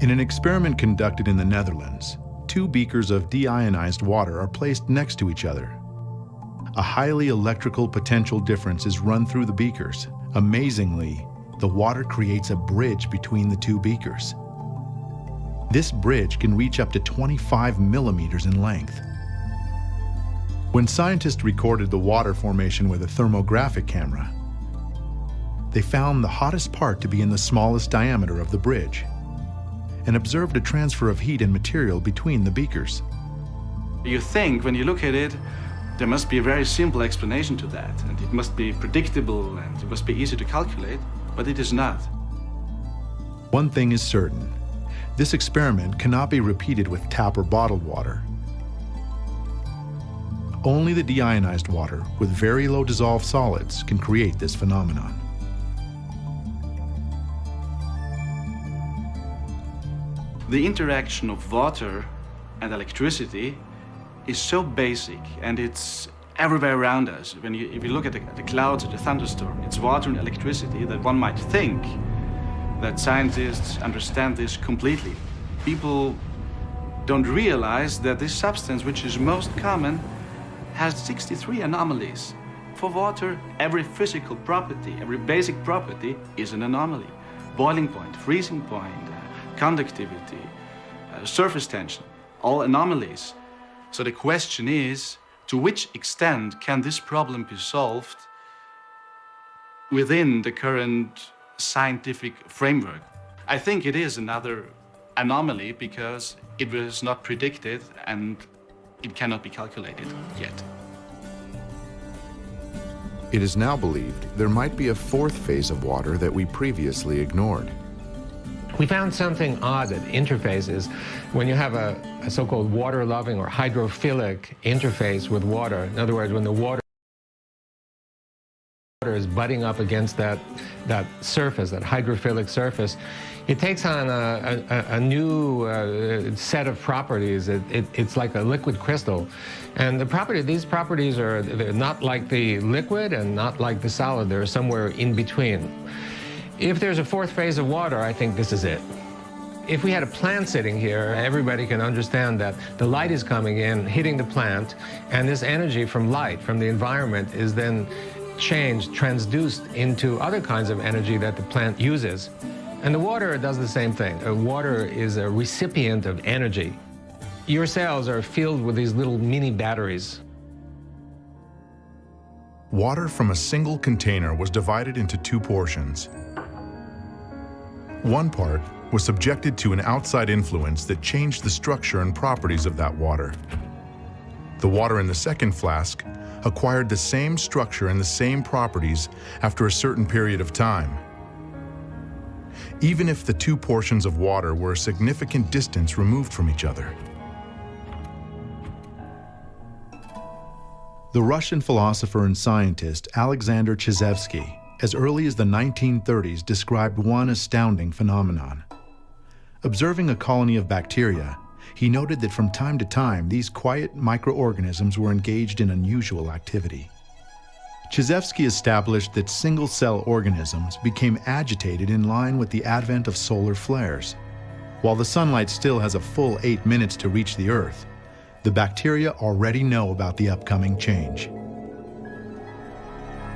In an experiment conducted in the Netherlands, 2 beakers of deionized water are placed next to each other. A highly electrical potential difference is run through the beakers. Amazingly, the water creates a bridge between the 2 beakers. This bridge can reach up to 25 millimeters in length. When scientists recorded the water formation with a thermographic camera, they found the hottest part to be in the smallest diameter of the bridge and observed a transfer of heat and material between the beakers. You think, when you look at it, there must be a very simple explanation to that, and it must be predictable and it must be easy to calculate, but it is not. One thing is certain. This experiment cannot be repeated with tap or bottled water. Only the deionized water with very low dissolved solids can create this phenomenon. The interaction of water and electricity is so basic, and it's everywhere around us. If you look at the clouds or the thunderstorm, it's water and electricity that one might think that scientists understand this completely. People don't realize that this substance, which is most common, has 63 anomalies. For water, every physical property, every basic property is an anomaly. Boiling point, freezing point, conductivity, surface tension, all anomalies. So the question is, to which extent can this problem be solved within the current scientific framework? I think it is another anomaly because it was not predicted and it cannot be calculated yet. It is now believed there might be a 4th phase of water that we previously ignored. We found something odd at interfaces. When you have a so-called water-loving or hydrophilic interface with water, in other words, when the water is butting up against that surface, that hydrophilic surface, it takes on a new set of properties. It's like a liquid crystal. And these properties they're not like the liquid and not like the solid. They're somewhere in between. If there's a 4th phase of water, I think this is it. If we had a plant sitting here, everybody can understand that the light is coming in, hitting the plant, and this energy from light, from the environment, is then changed, transduced into other kinds of energy that the plant uses. And the water does the same thing. Water is a recipient of energy. Your cells are filled with these little mini batteries. Water from a single container was divided into 2 portions. One part was subjected to an outside influence that changed the structure and properties of that water. The water in the second flask acquired the same structure and the same properties after a certain period of time. Even if the 2 portions of water were a significant distance removed from each other. The Russian philosopher and scientist Alexander Chizevsky, as early as the 1930s, described one astounding phenomenon. Observing a colony of bacteria, he noted that from time to time, these quiet microorganisms were engaged in unusual activity. Chizevsky established that single-cell organisms became agitated in line with the advent of solar flares. While the sunlight still has a full 8 minutes to reach the Earth, the bacteria already know about the upcoming change.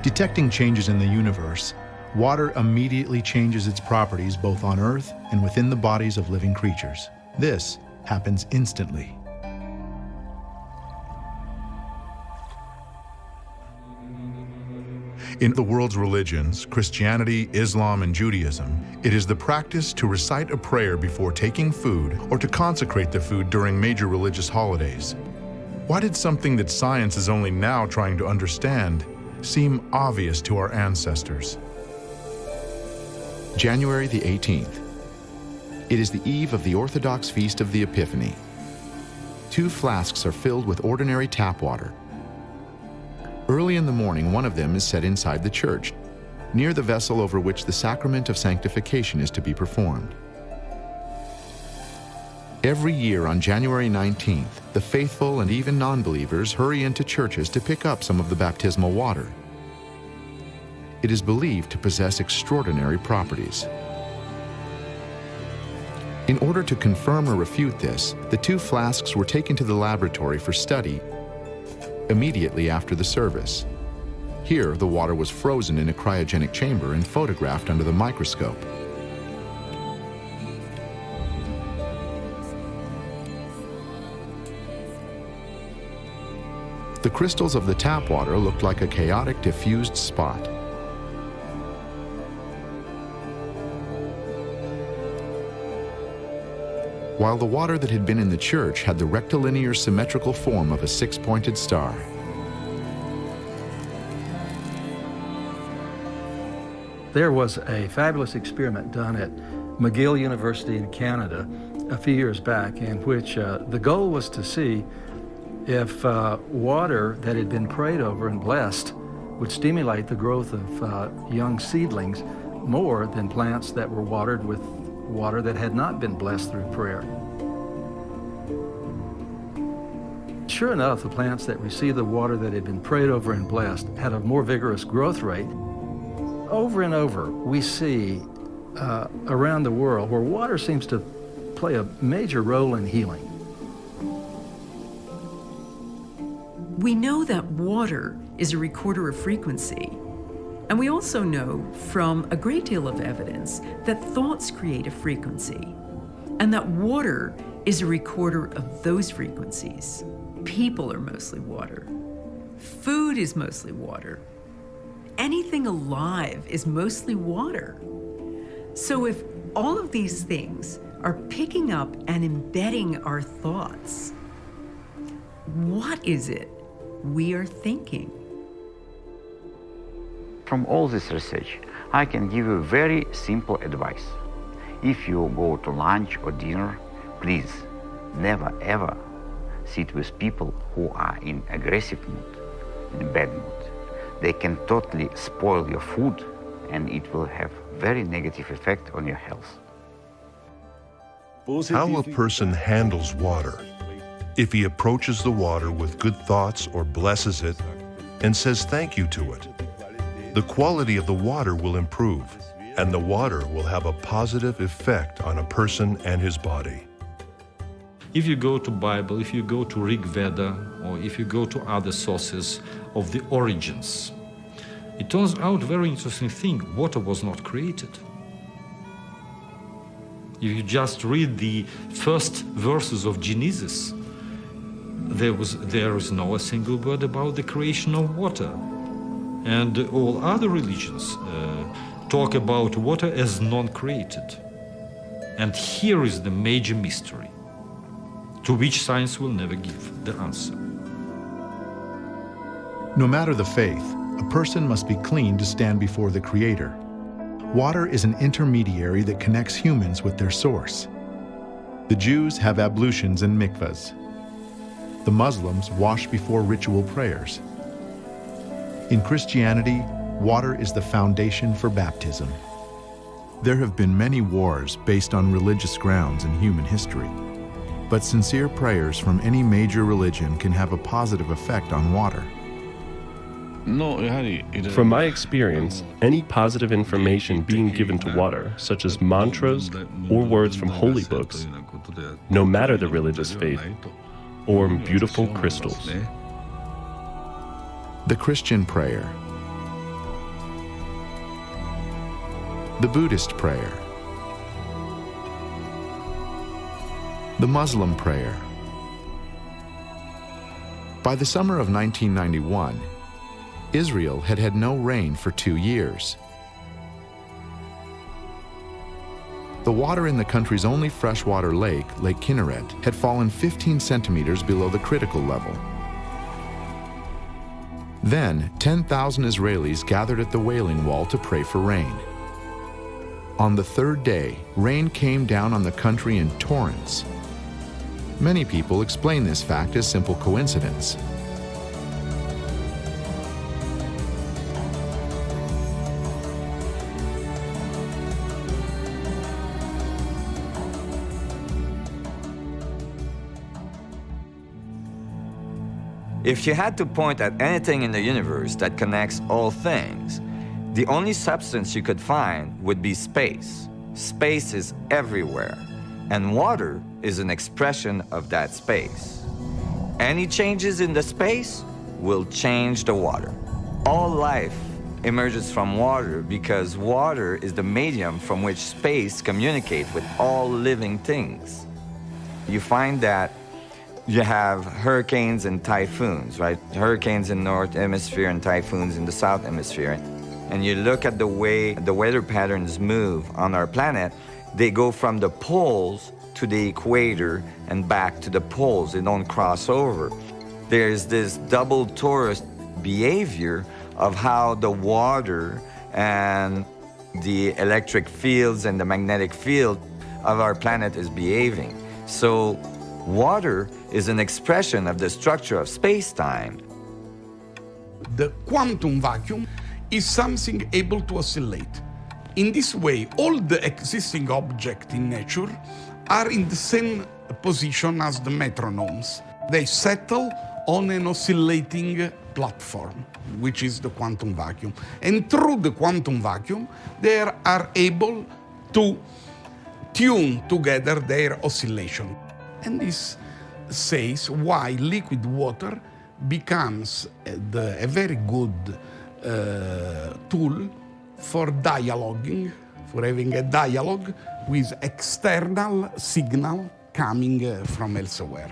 Detecting changes in the universe, water immediately changes its properties both on Earth and within the bodies of living creatures. This happens instantly. In the world's religions, Christianity, Islam, and Judaism, it is the practice to recite a prayer before taking food or to consecrate the food during major religious holidays. Why did something that science is only now trying to understand seem obvious to our ancestors? January the 18th. It is the eve of the Orthodox Feast of the Epiphany. 2 flasks are filled with ordinary tap water. Early in the morning, one of them is set inside the church, near the vessel over which the sacrament of sanctification is to be performed. Every year on January 19th, the faithful and even non-believers hurry into churches to pick up some of the baptismal water. it is believed to possess extraordinary properties. In order to confirm or refute this, the two flasks were taken to the laboratory for study immediately after the service. Here, the water was frozen in a cryogenic chamber and photographed under the microscope. The crystals of the tap water looked like a chaotic, diffused spot. While the water that had been in the church had the rectilinear symmetrical form of a six-pointed star. There was a fabulous experiment done at McGill University in Canada a few years back in which the goal was to see if water that had been prayed over and blessed would stimulate the growth of young seedlings more than plants that were watered with water that had not been blessed through prayer. Sure enough, the plants that received the water that had been prayed over and blessed had a more vigorous growth rate. Over and over, we see around the world where water seems to play a major role in healing. We know that water is a recorder of frequency. And we also know from a great deal of evidence that thoughts create a frequency, and that water is a recorder of those frequencies. People are mostly water. Food is mostly water. Anything alive is mostly water. So if all of these things are picking up and embedding our thoughts, what is it we are thinking? From all this research, I can give you very simple advice. If you go to lunch or dinner, please never ever sit with people who are in aggressive mood, in bad mood. They can totally spoil your food, and it will have very negative effect on your health. How a person handles water. If he approaches the water with good thoughts or blesses it and says thank you to it, the quality of the water will improve, and the water will have a positive effect on a person and his body. If you go to Bible, if you go to Rig Veda, or if you go to other sources of the origins, it turns out very interesting thing, water was not created. If you just read the first verses of Genesis, there is no a single word about the creation of water. And all other religions talk about water as non-created. And here is the major mystery, to which science will never give the answer. No matter the faith, a person must be clean to stand before the Creator. Water is an intermediary that connects humans with their source. The Jews have ablutions and mikvahs. The Muslims wash before ritual prayers. In Christianity, water is the foundation for baptism. There have been many wars based on religious grounds in human history, but sincere prayers from any major religion can have a positive effect on water. From my experience, any positive information being given to water, such as mantras or words from holy books, no matter the religious faith, or beautiful crystals. The Christian prayer. The Buddhist prayer. The Muslim prayer. By the summer of 1991, Israel had had no rain for 2 years. The water in the country's only freshwater lake, Lake Kinneret, had fallen 15 centimeters below the critical level. Then, 10,000 Israelis gathered at the Wailing Wall to pray for rain. On the third day, rain came down on the country in torrents. Many people explain this fact as simple coincidence. If you had to point at anything in the universe that connects all things, The only substance you could find would be space. Space is everywhere, and water is an expression of that space. Any changes in the space will change the water. All life emerges from water because water is the medium from which space communicates with all living things. You find that you have hurricanes and typhoons, right? Hurricanes in the north hemisphere and typhoons in the south hemisphere. And you look at the way the weather patterns move on our planet, they go from the poles to the equator and back to the poles. They don't cross over. There's this double torus behavior of how the water and the electric fields and the magnetic field of our planet is behaving. So water is an expression of the structure of space-time. The quantum vacuum is something able to oscillate. In this way, all the existing objects in nature are in the same position as the metronomes. They settle on an oscillating platform, which is the quantum vacuum. And through the quantum vacuum, they are able to tune together their oscillation. And this says why liquid water becomes a very good tool for dialoguing, for having a dialogue with external signal coming from elsewhere.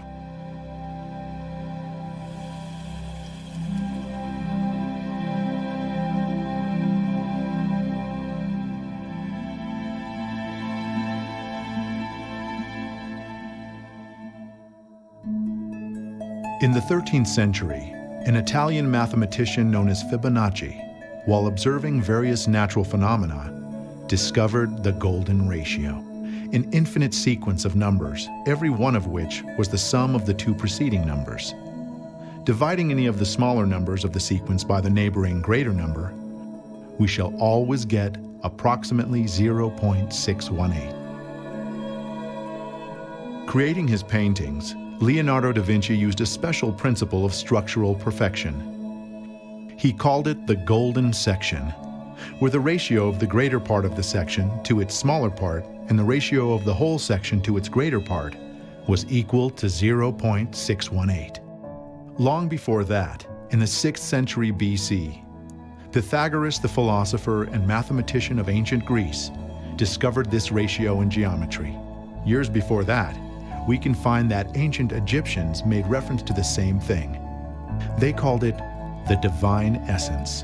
In the 13th century, an Italian mathematician known as Fibonacci, while observing various natural phenomena, discovered the golden ratio, an infinite sequence of numbers, every one of which was the sum of the two preceding numbers. Dividing any of the smaller numbers of the sequence by the neighboring greater number, we shall always get approximately 0.618. Creating his paintings, Leonardo da Vinci used a special principle of structural perfection. He called it the golden section, where the ratio of the greater part of the section to its smaller part and the ratio of the whole section to its greater part was equal to 0.618. Long before that, in the 6th century BC, Pythagoras, the philosopher and mathematician of ancient Greece, discovered this ratio in geometry. Years before that, we can find that ancient Egyptians made reference to the same thing. They called it the divine essence.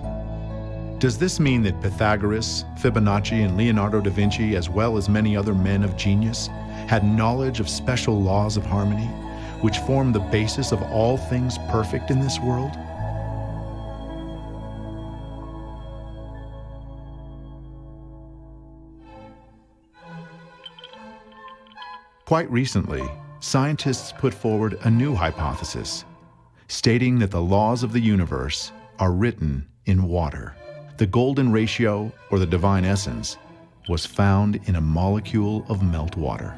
Does this mean that Pythagoras, Fibonacci, and Leonardo da Vinci, as well as many other men of genius, had knowledge of special laws of harmony, which form the basis of all things perfect in this world? Quite recently, scientists put forward a new hypothesis, stating that the laws of the universe are written in water. The golden ratio, or the divine essence, was found in a molecule of meltwater.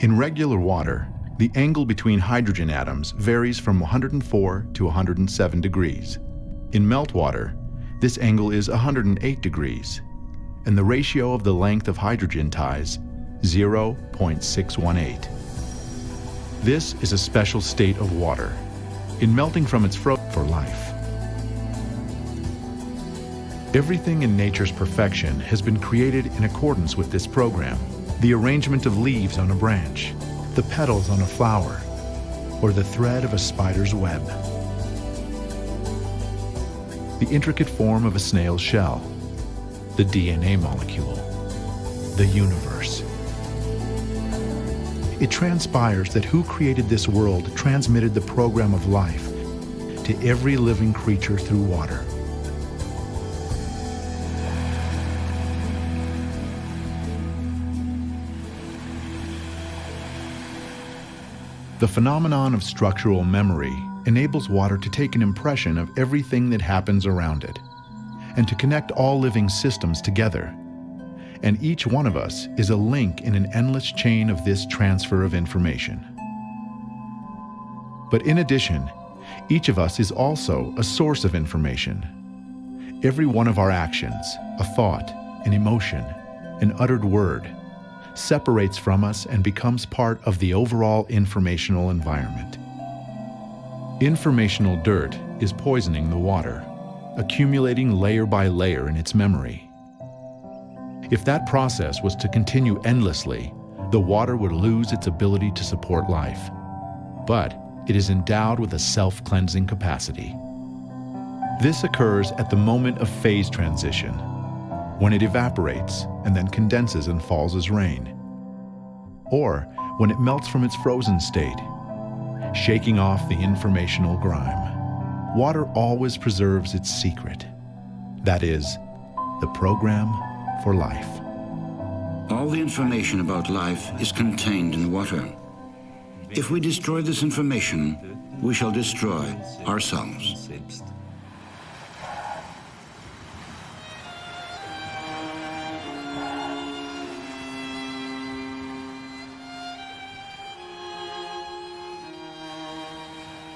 In regular water, the angle between hydrogen atoms varies from 104 to 107 degrees. In meltwater, this angle is 108 degrees, and the ratio of the length of hydrogen ties 0.618. This is a special state of water, in melting from its frozen for life. Everything in nature's perfection has been created in accordance with this program. The arrangement of leaves on a branch, the petals on a flower, or the thread of a spider's web. The intricate form of a snail's shell, the DNA molecule, the universe. It transpires that who created this world transmitted the program of life to every living creature through water. The phenomenon of structural memory enables water to take an impression of everything that happens around it and to connect all living systems together. And each one of us is a link in an endless chain of this transfer of information. But in addition, each of us is also a source of information. Every one of our actions, a thought, an emotion, an uttered word, separates from us and becomes part of the overall informational environment. Informational dirt is poisoning the water, accumulating layer by layer in its memory. If that process was to continue endlessly, the water would lose its ability to support life. But it is endowed with a self-cleansing capacity. This occurs at the moment of phase transition, when it evaporates and then condenses and falls as rain, or when it melts from its frozen state, shaking off the informational grime. Water always preserves its secret, that is, the program for life. All the information about life is contained in water. If we destroy this information, we shall destroy ourselves.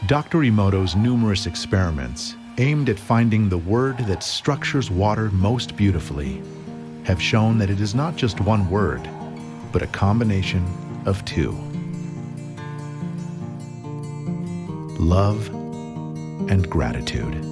Dr. Emoto's numerous experiments aimed at finding the word that structures water most beautifully have shown that it is not just one word, but a combination of two. Love and gratitude.